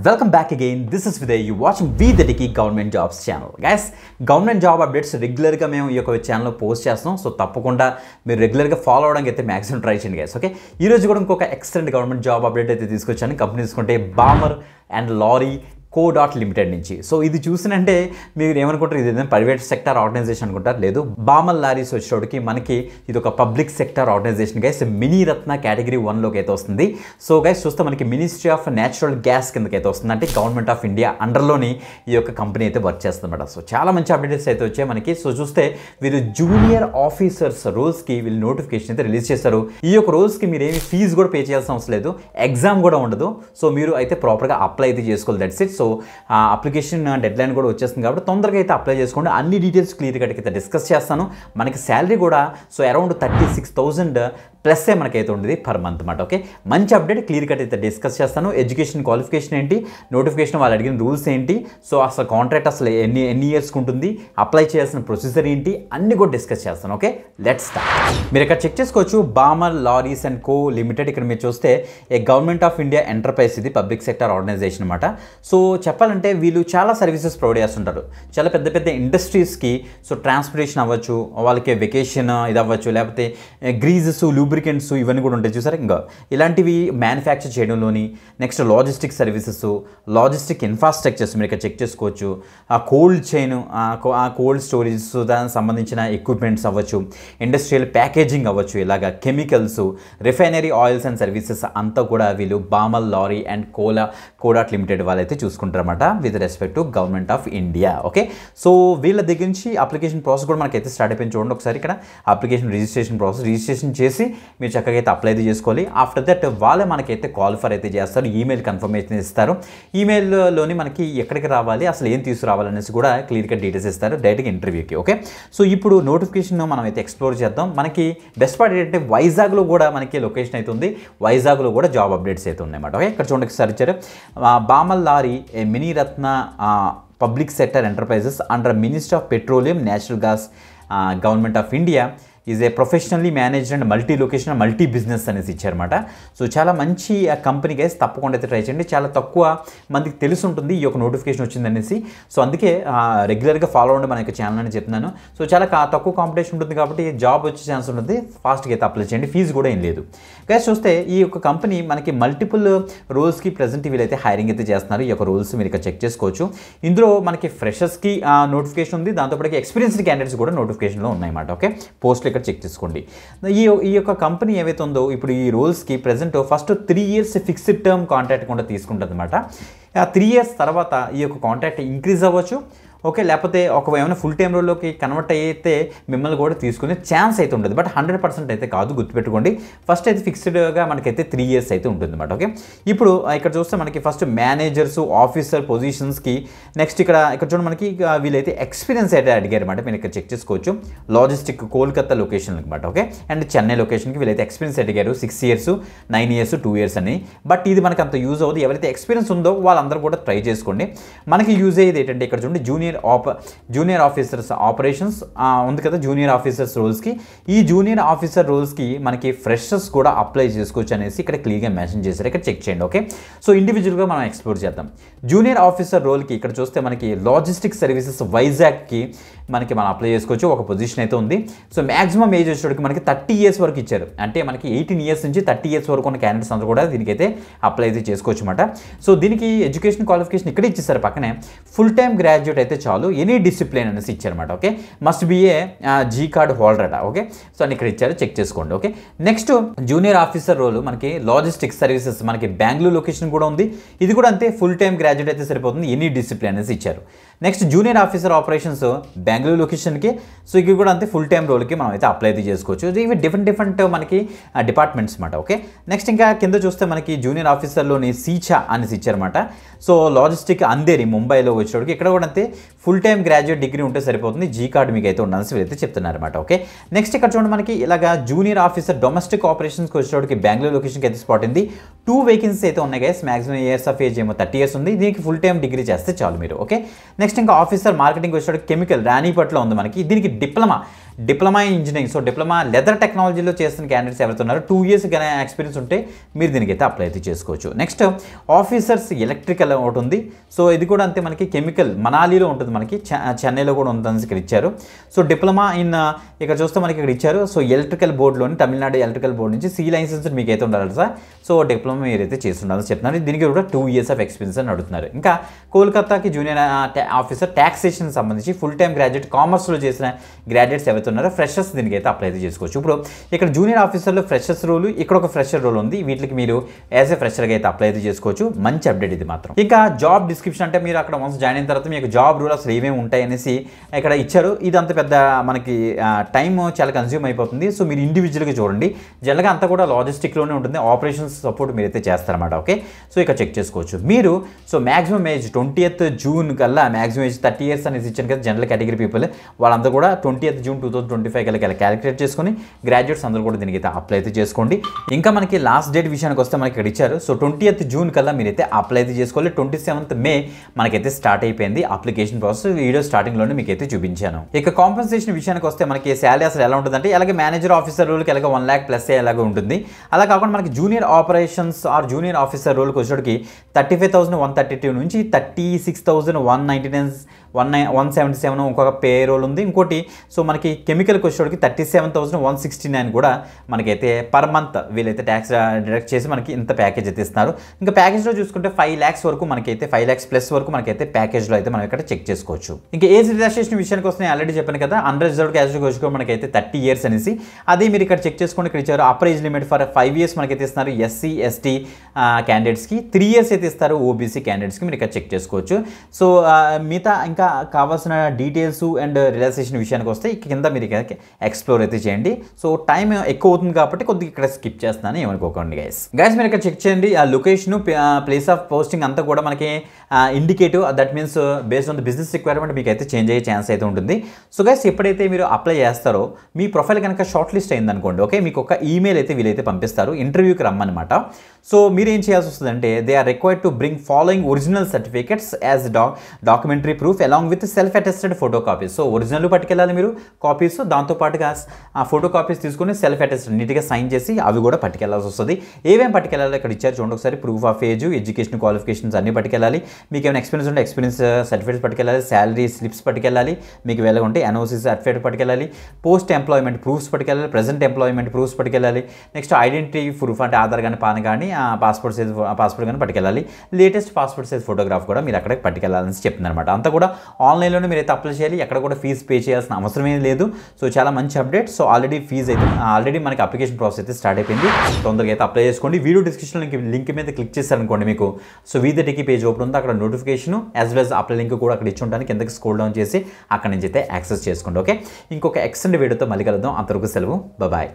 Welcome back again. This is Videy. You're watching VDiki Government Jobs channel. Guys, government job updates రెగ్యులర్గా మేము ఈ యొక్క ఛానల్లో post చేస్తాం. సో తప్పకుండా మీరు రెగ్యులర్గా ఫాలో అవడానికి అయితే మ్యాక్సిమం ట్రై చేయండి గైస్. ఓకే, ఈ రోజు కూడా ఇంకొక ఎక్సలెంట్ గవర్నమెంట్ జాబ్ అప్డేట్ అయితే తీసుకొచ్చాను. కంపెనీ తీసుకుంటే Balmer and lorry Co. Limited నుంచి. సో ఇది చూసినంటే మీరు ఏమనుకుంటారు, ఇది ఏదైనా ప్రైవేట్ సెక్టర్ ఆర్గనైజేషన్ అనుకుంటారు. లేదు, బామర్ లారీస్ వచ్చేటోడికి మనకి ఇది ఒక public sector organization guys. Mini ratna category 1లోకి అయితే వస్తుంది. సో గైస్ చూస్తే మనకి మినిస్ట్రీ ఆఫ్ న్యాచురల్ గ్యాస్ కిందకి అయితే వస్తుంది. అంటే గవర్నమెంట్ ఆఫ్ ఇండియా అండర్లోని ఈ యొక్క కంపెనీ అయితే వర్క్ చేస్తుంది అన్నమాట. సో చాలా మంచి అప్డేట్స్ అయితే వచ్చాయి మనకి. సో చూస్తే వీళ్ళు జూనియర్ ఆఫీసర్స్ రోల్స్కి వీళ్ళు నోటిఫికేషన్ అయితే రిలీజ్ చేశారు. ఈ యొక్క రోల్స్కి మీరు ఏమి ఫీజు కూడా పే చేయాల్సిన అవసరం లేదు, ఎగ్జామ్ కూడా ఉండదు. సో మీరు అయితే ప్రాపర్గా అప్లై అయితే చేసుకోవాలి. That's it. So application dead line కూడా వచ్చేస్తుంది కాబట్టి తొందరగా అయితే అప్లై చేసుకోండి. అన్ని డీటెయిల్స్ క్లియర్ కట్గా అయితే డిస్కస్ చేస్తాను. మనకి శాలరీ కూడా సో అరౌండ్ 36,000 ప్లస్సే మనకైతే ఉండేది పర్ మంత్ అన్నమాట. ఓకే, మంచి అప్డేట్ క్లియర్ కట్ అయితే డిస్కస్ చేస్తాను. ఎడ్యుకేషన్ క్వాలిఫికేషన్ ఏంటి, నోటిఫికేషన్ వాళ్ళు అడిగిన రూల్స్ ఏంటి, సో అసలు కాంట్రాక్ట్ అసలు ఎన్ని ఇయర్స్కి ఉంటుంది, అప్లై చేయాల్సిన ప్రొసీజర్ ఏంటి, అన్ని కూడా డిస్కస్ చేస్తాను. Okay, let's start. మీరు ఇక్కడ చెక్ చేసుకోవచ్చు, Balmer lorries and co limited. ఇక్కడ మీరు చూస్తే ఏ గవర్నమెంట్ ఆఫ్ ఇండియా ఎంటర్ప్రైజ్, ఇది పబ్లిక్ సెక్టర్ ఆర్గనైజేషన్ అనమాట. సో చెప్పాలంటే వీళ్ళు చాలా సర్వీసెస్ ప్రొవైడ్ చేస్తుంటారు చాలా పెద్ద పెద్ద ఇండస్ట్రీస్కి. సో ట్రాన్స్పోర్టేషన్ అవ్వచ్చు, వాళ్ళకి వెకేషన్ ఇది అవ్వచ్చు, లేకపోతే గ్రీజెస్, లూబ్రికెంట్స్ ఇవన్నీ కూడా ఉంటాయి చూసారా. ఇంకా ఇలాంటివి మ్యానుఫ్యాక్చర్ చేయడంలోని, next logistic services, logistic infrastructures మీరు ఇక్కడ చెక్ చేసుకోవచ్చు. ఆ కోల్డ్ చైన్, ఆ కోల్డ్ స్టోరేజెస్, దానికి సంబంధించిన ఎక్విప్మెంట్స్ అవ్వచ్చు, ఇండస్ట్రియల్ ప్యాకేజింగ్ అవ్వచ్చు, ఇలాగా chemicals, refinery oils and services అంతా కూడా వీళ్ళు Balmer Lawrie and Co. Limited వాళ్ళైతే చూసుకుంటారన్నమాట with respect to government of India. Okay, so వీళ్ళ దగ్గర నుంచి అప్లికేషన్ ప్రాసెస్ కూడా మనకైతే స్టార్ట్ అయిపోయింది. చూడండి ఒకసారి ఇక్కడ అప్లికేషన్ రిజిస్ట్రేషన్ ప్రాసెస్, రిజిస్ట్రేషన్ చేసి మీరు చక్కగా అయితే అప్లై అయితే చేసుకోవాలి. ఆఫ్టర్ దట్ వాళ్ళే మనకైతే కాల్ఫర్ అయితే చేస్తారు, ఈమెయిల్ కన్ఫర్మేషన్ ఇస్తారు. ఈమెయిల్లోని మనకి ఎక్కడికి రావాలి, అసలు ఏం తీసుకురావాలనేసి కూడా క్లియర్గా డీటెయిల్స్ ఇస్తారు డైరెక్ట్గా ఇంటర్వ్యూకి. ఓకే, సో ఇప్పుడు నోటిఫికేషన్ మనం అయితే ఎక్స్ప్లోర్ చేద్దాం. మనకి బెస్ట్ పార్ట్ ఏంటంటే వైజాగ్లో కూడా మనకి లొకేషన్ అయితే ఉంది, వైజాగ్లో కూడా జాబ్ అప్డేట్స్ అయితే ఉన్నాయన్నమాట. ఓకే, ఇక్కడ చూడండి ఒకసారి ఇచ్చారు, Balmer lorry A mini Ratna public sector enterprises under ministry of petroleum natural gas government of India is a professionally managed and multi location multi business అనేసి ఇచ్చారన్నమాట. సో చాలా మంచి కంపెనీ గైస్, తప్పకుండా అయితే ట్రై చేయండి. చాలా తక్కువ మందికి తెలిసి ఉంటుంది ఈ యొక్క నోటిఫికేషన్ వచ్చిందనేసి. సో అందుకే రెగ్యులర్గా ఫాలో అవ్వండి మన యొక్క ఛానల్ అని చెప్తున్నాను. సో చాలా తక్కువ కాంపిటీషన్ ఉంటుంది కాబట్టి జాబ్ వచ్చే ఛాన్స్ ఉంటుంది. ఫాస్ట్గా అయితే అప్లై చేయండి, ఫీజు కూడా ఏం లేదు. గైస్ చూస్తే ఈ యొక్క కంపెనీ మనకి మల్టిపుల్ రోల్స్కి ప్రజెంట్ వీళ్ళైతే హైరింగ్ అయితే చేస్తున్నారు. ఈ యొక్క రోల్స్ మీరు ఇక్కడ చెక్ చేసుకోవచ్చు. ఇందులో మనకి ఫ్రెషర్స్కి నోటిఫికేషన్ ఉంది, దాంతోపాటు ఎక్స్పీరియన్స్డ్ క్యాండిడేట్స్ కూడా నోటిఫికేషన్లో ఉన్నాయన్నమాట. ఓకే, పోస్టులు ఇక్కడ చెక్ చేసుకోండి. ఈ యొక్క కంపెనీ ఏవైతే ఉందో ఇప్పుడు ఈ రోల్స్కి present first 3 years fixed term contract కూడా తీసుకుంటుంది అనమాట. ఆ 3 years తర్వాత ఈ యొక్క కాంట్రాక్ట్ ఇంక్రీజ్ అవ్వచ్చు. ఓకే, లేకపోతే ఏమైనా ఫుల్ టైం రోల్లోకి కన్వర్ట్ అయితే మిమ్మల్ని కూడా తీసుకునే ఛాన్స్ అయితే ఉంటుంది. బట్ 100% అయితే కాదు, గుర్తుపెట్టుకోండి. ఫస్ట్ అయితే ఫిక్స్డ్గా మనకైతే 3 years అయితే ఉంటుంది అనమాట. ఓకే, ఇప్పుడు ఇక్కడ చూస్తే మనకి ఫస్ట్ మేనేజర్స్, ఆఫీసర్ పొజిషన్స్కి, నెక్స్ట్ ఇక్కడ చూడండి మనకి వీళ్ళైతే ఎక్స్పీరియన్స్ అయితే అడిగారు అనమాట. మీరు ఇక్కడ చెక్ చేసుకోవచ్చు. లాజిస్టిక్ కోల్కతా లొకేషన్ అనమాట. ఓకే, అండ్ చెన్నై లొకేషన్కి వీళ్ళైతే ఎక్స్పీరియన్స్ అడిగారు. 6 years, 9 years, 2 years అని. బట్ ఇది మనకు అంత యూజ్ అవ్వదు. ఎవరైతే ఎక్స్పీరియన్స్ ఉందో వాళ్ళందరూ కూడా ట్రై చేసుకోండి. మనకి యూజ్ అయ్యేది ఏంటంటే ఇక్కడ చూడండి, జూనియర్ ఆఫీసర్స్ ఆపరేషన్స్ ఉంది కదా, జూనియర్ ఆఫీసర్స్ రోల్స్కి. ఈ జూనియర్ ఆఫీసర్ రోల్స్కి మనకి ఫ్రెషర్స్ కూడా అప్లై చేసుకోవచ్చు అనేసి ఇక్కడ క్లియర్గా మెన్షన్ చేశారు. ఇక్కడ చెక్ చేయండి. ఓకే, సో ఇండివిజువల్గా మనం ఎక్స్ప్లోర్ చేద్దాం. జూనియర్ ఆఫీసర్ రోల్కి ఇక్కడ చూస్తే మనకి లాజిస్టిక్ సర్వీసెస్ వైజాగ్కి మనం అప్లై చేసుకోవచ్చు. ఒక పొజిషన్ అయితే ఉంది. సో మ్యాక్సిమం ఏజ్ వచ్చేటికి మనకి 30 years వరకు ఇచ్చారు. అంటే మనకి 18 years నుంచి 30 years వరకు ఉన్న క్యాండిడేట్స్ అందరూ కూడా దీనికైతే అప్లై అయితే చేసుకోవచ్చు అనమాట. సో దీనికి ఎడ్యుకేషన్ క్వాలిఫికేషన్ ఇక్కడ ఇచ్చేసారు పక్కనే. ఫుల్ టైమ్ గ్రాడ్యుయేట్ అయితే చాలు, ఎనీ డిసిప్లిన్ అనేసి ఇచ్చారన్నమాట. Okay, must be a G card holder అట. ఓకే, సో అని ఇక్కడ ఇచ్చారు, చెక్ చేసుకోండి. Okay, next junior officer role మనకి లాజిస్టిక్స్ సర్వీసెస్ మనకి బెంగళూరు లొకేషన్ కూడా ఉంది. ఇది కూడా అంతే, ఫుల్ టైమ్ గ్రాడ్యుయేట్ అయితే సరిపోతుంది, ఎనీ డిసిప్లిన్ అనేసి ఇచ్చారు. Next junior officer operations Bengaluru లొకేషన్కి. సో ఇక్కడ కూడా అంతే, ఫుల్ టైమ్ రోల్కి మనం అయితే అప్లై అయితే చేసుకోవచ్చు. ఇవి డిఫరెంట్ మనకి డిపార్ట్మెంట్స్ అనమాట. ఓకే, నెక్స్ట్ ఇంకా కింద చూస్తే మనకి జూనియర్ ఆఫీసర్లోని సీచా అనేసి ఇచ్చారన్నమాట. సో లాజిస్టిక్ అందేరి ముంబైలో వచ్చేటికి ఇక్కడ కూడా అంతే, ఫుల్ టైమ్ గ్రాడ్యుయేట్ డిగ్రీ ఉంటే సరిపోతుంది, G కార్డ్ మీకు అయితే ఉండాల్సి వీళ్ళైతే చెప్తున్నారన్నమాట. ఓకే, నెక్స్ట్ ఇక్కడ చూడండి మనకి ఇలాగా జూనియర్ ఆఫీసర్ డొమెస్టిక్ ఆపరేషన్స్కి వచ్చేటికి బెంగళూరు లొకేషన్కి అయితే స్పాట్ ఉంది. 2 vacancies అయితే ఉన్నాయి guys. Maximum years of age ఏమో 30 years ఉంది. దీనికి ఫుల్ టైమ్ డిగ్రీ చేస్తే చాలు మీరు. ఓకే, నెక్స్ట్ ఇంకా ఆఫీసర్ మార్కెటింగ్ వచ్చేటికి కెమికల్ రాణిపట్లో ఉంది మనకి. దీనికి diploma diploma engineering, so diploma leather టెక్నాలజీలో చేస్తున్న క్యాండిడేట్స్ ఎవరైతే ఉన్నారో 2 years ఎక్స్పీరియన్స్ ఉంటే మీరు దీనికైతే అప్లై అయితే చేసుకోవచ్చు. నెక్స్ట్ ఆఫీసర్స్ ఎలక్ట్రికల్ ఒకటి ఉంది. సో ఇది కూడా అంతే, మనకి కెమికల్ మనాలిలో ఉంటుంది, మనకి చెన్నైలో కూడా ఉందని ఇక్కడ ఇచ్చారు. సో డిప్లొమా ఇన్ ఇక్కడ చూస్తే మనకి ఇక్కడ ఇచ్చారు. సో ఎలక్ట్రికల్ బోర్డులోని తమిళనాడు ఎలక్ట్రికల్ బోర్డు నుంచి సి లైసెన్స్ మీకు అయితే ఉండాలి సార్. సో డిప్లొమా మీరైతే చేస్తుండాలని చెప్తున్నారు. దీనికి కూడా 2 years ఎక్స్పీరియన్స్ అని అడుగుతున్నారు. ఇంకా కోల్కతాకి జూనియర్ ఆఫీసర్ ట్యాక్సేషన్ సంబంధించి ఫుల్ టైమ్ గ్రాడ్యుయేట్ కామర్స్లో చేసిన గ్రాడ్యుయేట్స్ ఎవరైతే ఉన్నారో ఫ్రెషర్స్ దీనికైతే అప్లై అయితే చేసుకోవచ్చు. ఇప్పుడు ఇక్కడ జూనియర్ ఆఫీసర్లో ఫ్రెషర్స్ రోల్, ఇక్కడ ఒక ఫ్రెషర్ రోల్ ఉంది. వీటికి మీరు యాజ్ ఏ ఫ్రెషర్గా అయితే అప్లై అయితే చేసుకోవచ్చు. మంచి అప్డేట్ ఇది మాత్రం. ఇంకా జాబ్ డిస్క్రిప్షన్ అంటే మీరు అక్కడ వన్స్ జాయిన్ అయిన తర్వాత మీకు జాబ్ రూల్ అసలు ఏమేమి ఉంటాయి అనేసి ఇక్కడ ఇచ్చారు. ఇదంతా పెద్ద మనకి టైం చాలా కన్స్యూమ్ అయిపోతుంది. సో మీరు ఇండివిజువల్గా చూడండి. జనరల్గా అంతా కూడా లాజిస్టిక్లోనే ఉంటుంది. ఆపరేషన్స్ సపోర్ట్ మీరైతే చేస్తారన్నమాట. ఓకే, సో ఇక్కడ చెక్ చేసుకోవచ్చు మీరు. So maximum age 20th June కల్లా మ్యాక్సిమం ఏజ్ 30 years అనేసి ఇచ్చాను కదా జనరల్ కేటగిరీ పీపుల్, వాళ్ళందరూ కూడా 20th June 2025 కల్లా క్యాలిక్యులేట్ చేసుకొని గ్రాడ్యుయేట్స్ అందరూ కూడా దీనికి అయితే అప్లై అయితే చేసుకోండి. ఇంకా మనకి లాస్ట్ డేట్ విషయానికి వస్తే మనకి ఇక్కడ ఇచ్చారు. సో 20th June కల్లా మీరైతే అప్లై అయితే చేసుకోవాలి. 27th May మనకైతే స్టార్ట్ అయిపోయింది అప్లికేషన్ ప్రాసెస్. వీడియో స్టార్టింగ్లోనే మీకు అయితే చూపించాను. ఇక కాంపెన్సేషన్ విషయానికి వస్తే మనకి శాలరీ అసలు ఎలా ఉంటుందంటే అలాగే మేనేజర్ ఆఫీసర్ రోల్కి ఎలాగ 1 lakh ప్లస్ ఎలాగ ఉంటుంది. అలా కాకుండా మనకి junior operations or junior officer రోల్కి వచ్చేటికి 35,132 నుంచి 36,199 ఇంకొక పే రోల్ ఉంది. ఇంకోటి సో మనకి కెమికల్కి వచ్చేటికి 37,169 కూడా మనకైతే పర్ మంత్ వీళ్ళైతే ట్యాక్స్ డిడక్ట్ చేసి మనకి ఇంత ప్యాకేజ్ అయితే ఇస్తున్నారు. ఇంకా ప్యాకేజ్లో చూసుకుంటే 5 lakhs వరకు మనకైతే 5 lakhs ప్లస్ వరకు మనకైతే ప్యాకేజ్లో అయితే మనం ఇక్కడ చెక్ చేసుకోవచ్చు. ఇంకా ఏజ్ రిలాక్సేషన్ విషయానికి వస్తే ఆల్రెడీ చెప్పాను కదా, అన్రిజర్వ్డ్ క్యాస్ట్కి వచ్చుకో మనకైతే 30 years అనేసి. అదే మీరు ఇక్కడ చెక్ చేసుకోండి. ఇక్కడ ఇచ్చారు upper age limit for 5 years మనకైతే ఇస్తున్నారు SC ST క్యాండిడేట్స్కి, 3 years అయితే ఇస్తారు OBC క్యాండిడేట్స్కి. మీరు ఇక్కడ చెక్ చేసుకోవచ్చు. సో మిగతా ఇంకా కావాల్సిన డీటెయిల్స్ అండ్ రిలాక్సేషన్ విషయానికి వస్తే కింద మీరు ఎక్స్ప్లోర్ అయితే చేయండి. సో టైం ఎక్కువ అవుతుంది కాబట్టి కొద్దిగా ఇక్కడ స్కిప్ చేస్తున్నాను, ఏమనుకోకండి గైస్. మీరు ఇక్కడ చెక్ చేయండి. ఆ లొకేషన్ ప్లేస్ ఆఫ్ పోస్టింగ్ అంతా కూడా మనకి indicative, that means based on the business requirement మీకు అయితే చేంజ్ అయ్యే ఛాన్స్ అయితే ఉంటుంది. సో గైస్ ఎప్పుడైతే మీరు అప్లై చేస్తారో మీ ప్రొఫైల్ కనుక షార్ట్ లిస్ట్ అయిందనుకోండి, ఓకే, మీకు ఒక ఈమెయిల్ అయితే వీలైతే పంపిస్తారు ఇంటర్వ్యూకి రమ్మనమాట. సో మీరు ఏం చేయాల్సి వస్తుందంటే they are required to bring following original certificates as documentary proof along with self attested photo copies. So original పట్టుకెళ్ళాలి మీరు కాపీస్, దాంతోపాటుగా ఆ ఫోటో కాపీస్ తీసుకొని సెల్ఫ్ అటెస్టెడ్ నీట్గా సైన్ చేసి అవి కూడా పట్టుకెళ్లాల్సి వస్తుంది. ఏమేమి పట్టుకెళ్ళాలి ఇక్కడ ఇచ్చారు చూడండి ఒకసారి. Proof of age, education qualifications అన్ని పట్టుకెళ్ళాలి. మీకు ఏమైనా ఎక్స్పీరియన్స్ ఉంటే ఎక్స్పీరియన్స్ సర్టిఫికేట్స్ పట్టుకెళ్ళాలి. శాలరీ స్లిప్స్ పట్టుకెళ్ళాలి. మీకు వెళ్ళకుంటే NOC సర్టిఫికేట్ పట్టుకెళ్ళాలి. పోస్ట్ ఎంప్లాయ్మెంట్ ప్రూఫ్స్ పట్టుకెళ్ళాలి. ప్రెజెంట్ ఎంప్లాయ్మెంట్ ప్రూఫ్స్ పట్టుకెళ్ళాలి. నెక్స్ట్ ఐడెంటిటీ ప్రూఫ్ అంటే ఆధార్ కానీ పాన్ కానీ పాస్పోర్ట్ కానీ పట్టుకెళ్ళాలి. లేటెస్ట్ పాస్పోర్ట్ సైజ్ ఫోటోగ్రాఫ్ కూడా మీరు అక్కడికి పట్టుకెళ్ళాలని చెప్తుంది అనమాట. అంతా కూడా ఆన్లైన్లోనే మీరు అయితే అప్లై చేయాలి. ఎక్కడ కూడా ఫీజు పే చేయాల్సిన అవసరం ఏం లేదు. సో చాలా మంచి అప్డేట్. సో ఆల్రెడీ మనకి అప్లికేషన్ ప్రాసెస్ అయితే స్టార్ట్ అయిపోయింది. తొందరగా అయితే అప్లై చేసుకోండి. వీడియో డిస్క్రిప్షన్ లింక్ మీద క్లిక్ చేశారనుకోండి మీకు so we the techie page open ఉంది. అక్కడ notification as well apply link కూడా అక్కడ ఇచ్చి ఉంటాను. కిందకి స్క్రోల్ డౌన్ చేసి అక్కడ నుంచి అయితే యాక్సెస్ చేసుకోండి. ఓకే, ఇంకొక ఎక్స్టెండ్ వీడియోతో మళ్ళీ కలుద్దాం. అంతవరకు సెలవు, బాయ్.